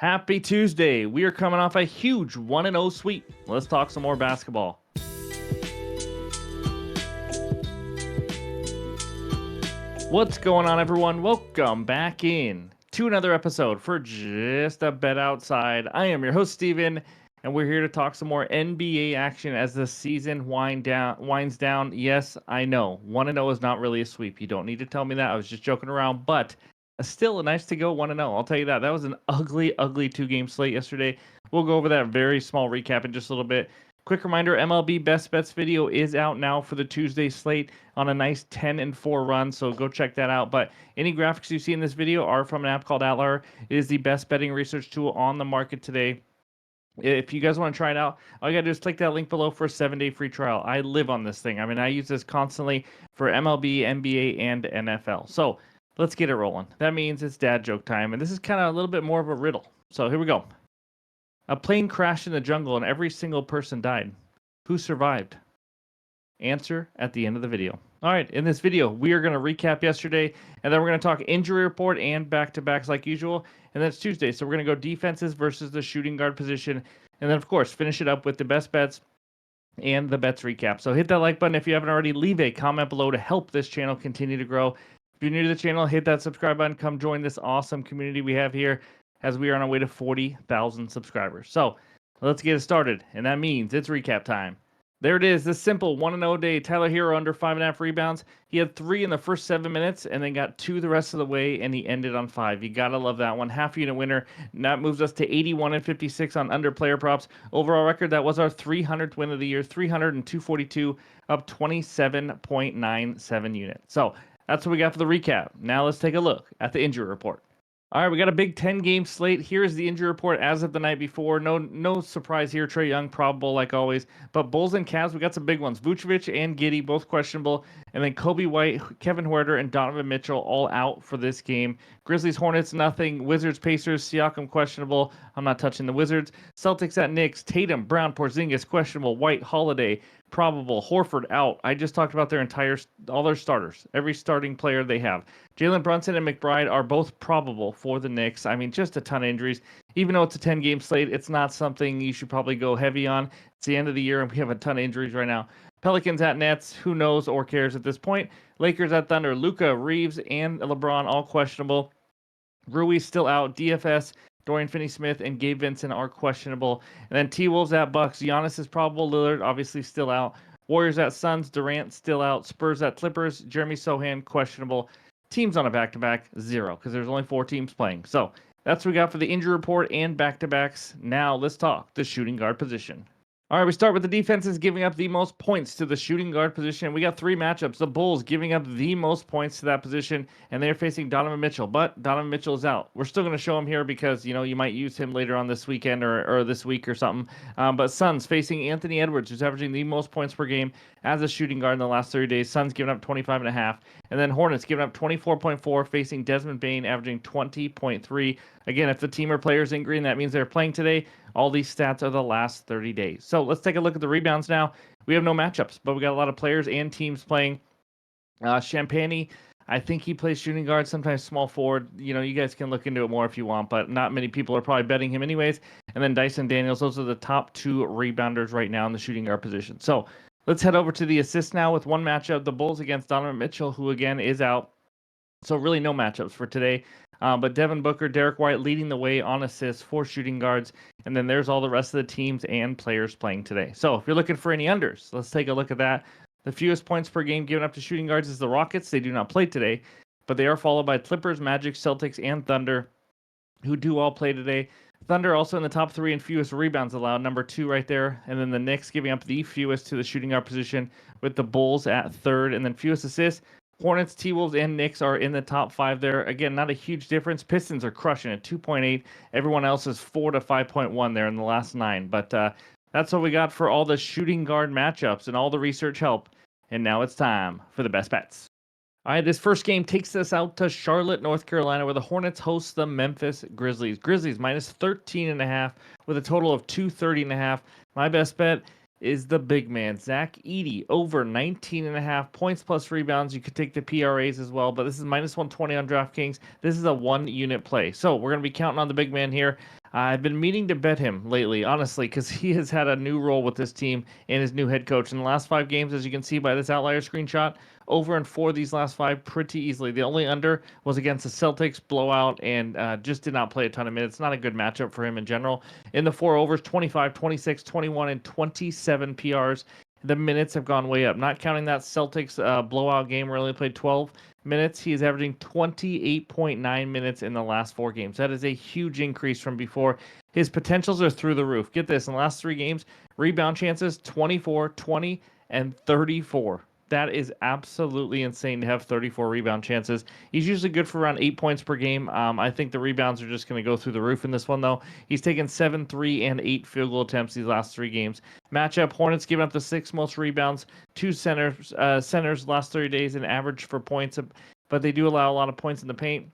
Happy Tuesday. We are coming off a huge 1-0 sweep. Let's talk some more basketball. What's going on, everyone? Welcome back in to another episode for Just a Bet Outside. I am your host, Steven, and we're here to talk some more NBA action as the season winds down. Yes, I know. 1-0 is not really a sweep. You don't need to tell me that. I was just joking around, but still nice to go 1-0. I'll tell you that. That was an ugly, ugly two-game slate yesterday. We'll go over that very small recap in just a little bit. Quick reminder, MLB Best Bets video is out now for the Tuesday slate on a nice 10-4 run, so go check that out. But any graphics you see in this video are from an app called OUTLIER. It is the best betting research tool on the market today. If you guys want to try it out, all you got to do is click that link below for a 7-day free trial. I live on this thing. I mean, I use this constantly for MLB, NBA, and NFL. So let's get it rolling. That means it's dad joke time, and this is kind of a little bit more of a riddle. So here we go. A plane crashed in the jungle and every single person died. Who survived? Answer at the end of the video. All right, in this video, we are going to recap yesterday, and then we're going to talk injury report and back-to-backs like usual. And that's Tuesday, so we're going to go defenses versus the shooting guard position. And then, of course, finish it up with the best bets and the bets recap. So hit that like button if you haven't already. Leave a comment below to help this channel continue to grow. If you're new to the channel, hit that subscribe button. Come join this awesome community we have here, as we are on our way to 40,000 subscribers. So let's get it started, and that means it's recap time. There it is, the simple 1-0 day. Tyler Hero under 5.5 rebounds. He had 3 in the first 7 minutes and then got 2 the rest of the way, and he ended on 5. You gotta love that one. Half unit winner. And that moves us to 81 and 56 on under player props. Overall record, that was our 300th win of the year, 300 and 242, up 27.97 units. So that's what we got for the recap. Now let's take a look at the injury report. All right, we got a big 10-game slate. Here's the injury report as of the night before. No surprise here. Trae Young, probable like always. But Bulls and Cavs, we got some big ones. Vucevic and Giddey, both questionable. And then Kobe White, Kevin Huerter, and Donovan Mitchell all out for this game. Grizzlies, Hornets, nothing. Wizards, Pacers, Siakam, questionable. I'm not touching the Wizards. Celtics at Knicks. Tatum, Brown, Porzingis, questionable. White, Holiday, probable. Horford out. I just talked about all their starters, every starting player they have. Jalen Brunson and McBride are both probable for the Knicks. I mean, just a ton of injuries. Even though it's a 10-game slate, it's not something you should probably go heavy on. It's the end of the year, and we have a ton of injuries right now. Pelicans at Nets, who knows or cares at this point. Lakers at Thunder, Luka, Reeves, and LeBron all questionable. Rui still out. DFS, Dorian Finney-Smith, and Gabe Vincent are questionable. And then T-Wolves at Bucks. Giannis is probable. Lillard obviously still out. Warriors at Suns. Durant still out. Spurs at Clippers. Jeremy Sohan questionable. Teams on a back-to-back, 0, because there's only 4 teams playing. So that's what we got for the injury report and back-to-backs. Now let's talk the shooting guard position. All right, we start with the defenses giving up the most points to the shooting guard position. We got 3 matchups. The Bulls giving up the most points to that position, and they're facing Donovan Mitchell. But Donovan Mitchell is out. We're still going to show him here because, you might use him later on this weekend or this week or something. But Suns facing Anthony Edwards, who's averaging the most points per game as a shooting guard in the last 30 days. Suns giving up 25.5. And then Hornets giving up 24.4, facing Desmond Bane, averaging 20.3. Again, if the team or players in green, that means they're playing today. All these stats are the last 30 days. So let's take a look at the rebounds now. We have no matchups, but we got a lot of players and teams playing. Champagny, I think he plays shooting guard, sometimes small forward. You guys can look into it more if you want, but not many people are probably betting him anyways. And then Dyson Daniels, those are the top 2 rebounders right now in the shooting guard position. So let's head over to the assists now with one matchup, the Bulls against Donovan Mitchell, who again is out. So really no matchups for today. But Devin Booker, Derek White leading the way on assists for shooting guards. And then there's all the rest of the teams and players playing today. So if you're looking for any unders, let's take a look at that. The fewest points per game given up to shooting guards is the Rockets. They do not play today, but they are followed by Clippers, Magic, Celtics, and Thunder, who do all play today. Thunder also in the top 3 and fewest rebounds allowed, number 2 right there. And then the Knicks giving up the fewest to the shooting guard position with the Bulls at 3rd. And then fewest assists. Hornets, T-Wolves, and Knicks are in the top 5 there. Again, not a huge difference. Pistons are crushing at 2.8. Everyone else is 4 to 5.1 there in the last 9. But that's what we got for all the shooting guard matchups and all the research help. And now it's time for the best bets. All right, this first game takes us out to Charlotte, North Carolina, where the Hornets host the Memphis Grizzlies. Grizzlies minus 13.5 with a total of 230.5. My best bet is the big man, Zach Edey, over 19.5 points plus rebounds. You could take the PRAs as well, but this is minus 120 on DraftKings. This is a 1-unit play. So we're going to be counting on the big man here. I've been meaning to bet him lately, honestly, because he has had a new role with this team and his new head coach. In the last 5 games, as you can see by this outlier screenshot, over and 4 these last 5 pretty easily. The only under was against the Celtics blowout and just did not play a ton of minutes. Not a good matchup for him in general. In the 4 overs, 25, 26, 21, and 27 PRs. The minutes have gone way up. Not counting that Celtics blowout game where he only played 12 minutes, he is averaging 28.9 minutes in the last 4 games. That is a huge increase from before. His potentials are through the roof. Get this, in the last 3 games, rebound chances 24, 20, and 34. That is absolutely insane to have 34 rebound chances. He's usually good for around 8 points per game. I think the rebounds are just going to go through the roof in this one, though. He's taken 7, 3, and 8 field goal attempts these last 3 games. Matchup, Hornets giving up the 6th most rebounds. 2 centers last 30 days in average for points, but they do allow a lot of points in the paint.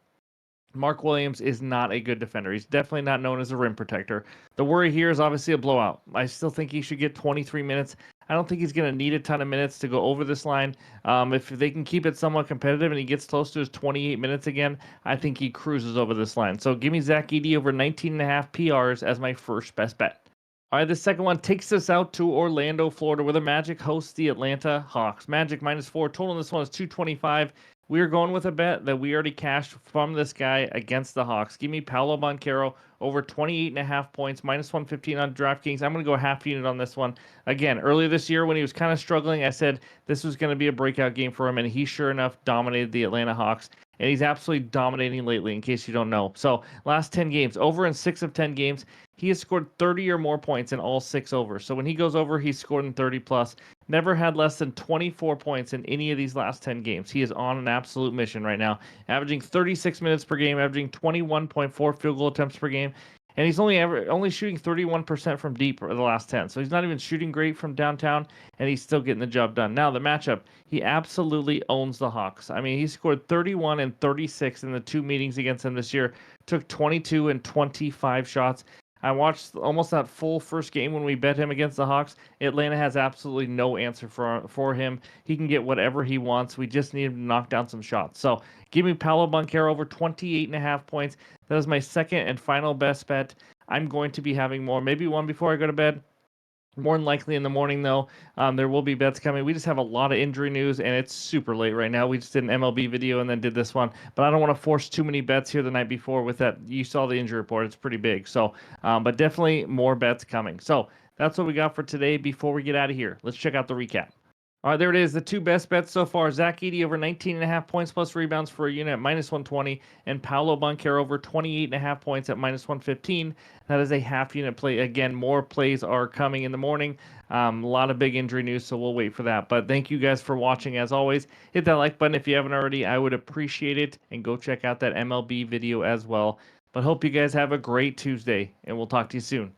Mark Williams is not a good defender. He's definitely not known as a rim protector. The worry here is obviously a blowout. I still think he should get 23 minutes. I don't think he's going to need a ton of minutes to go over this line. If they can keep it somewhat competitive and he gets close to his 28 minutes again, I think he cruises over this line. So give me Zach Edey over 19.5 PRs as my first best bet. All right, the second one takes us out to Orlando, Florida, where the Magic hosts the Atlanta Hawks. Magic -4. Total in this one is 225. We are going with a bet that we already cashed from this guy against the Hawks. Give me Paolo Banchero over 28.5 points, -115 on DraftKings. I'm going to go half unit on this one. Again, earlier this year when he was kind of struggling, I said this was going to be a breakout game for him, and he sure enough dominated the Atlanta Hawks. And he's absolutely dominating lately, in case you don't know. So last 10 games, over in 6 of 10 games, he has scored 30 or more points in all 6 overs. So when he goes over, he's scored in 30 plus. Never had less than 24 points in any of these last 10 games. He is on an absolute mission right now, averaging 36 minutes per game, averaging 21.4 field goal attempts per game. And he's only shooting 31% from deep for the last 10. So he's not even shooting great from downtown, and he's still getting the job done. Now, the matchup, he absolutely owns the Hawks. I mean, he scored 31 and 36 in the 2 meetings against them this year, took 22 and 25 shots. I watched almost that full first game when we bet him against the Hawks. Atlanta has absolutely no answer for him. He can get whatever he wants. We just need him to knock down some shots. So give me Paolo Banchero over 28.5 points. That is my second and final best bet. I'm going to be having more, maybe one before I go to bed. More than likely in the morning, though. There will be bets coming. We just have a lot of injury news, and it's super late right now. We just did an MLB video and then did this one. But I don't want to force too many bets here the night before with that. You saw the injury report. It's pretty big. So, but definitely more bets coming. So that's what we got for today. Before we get out of here, let's check out the recap. All right, there it is. The 2 best bets so far. Zach Edey over 19.5 points plus rebounds for a unit at -120, and Paolo Banchero over 28.5 points at -115. That is a half unit play. Again, more plays are coming in the morning. A lot of big injury news, so we'll wait for that. But thank you guys for watching as always. Hit that like button if you haven't already. I would appreciate it. And go check out that MLB video as well. But hope you guys have a great Tuesday, and we'll talk to you soon.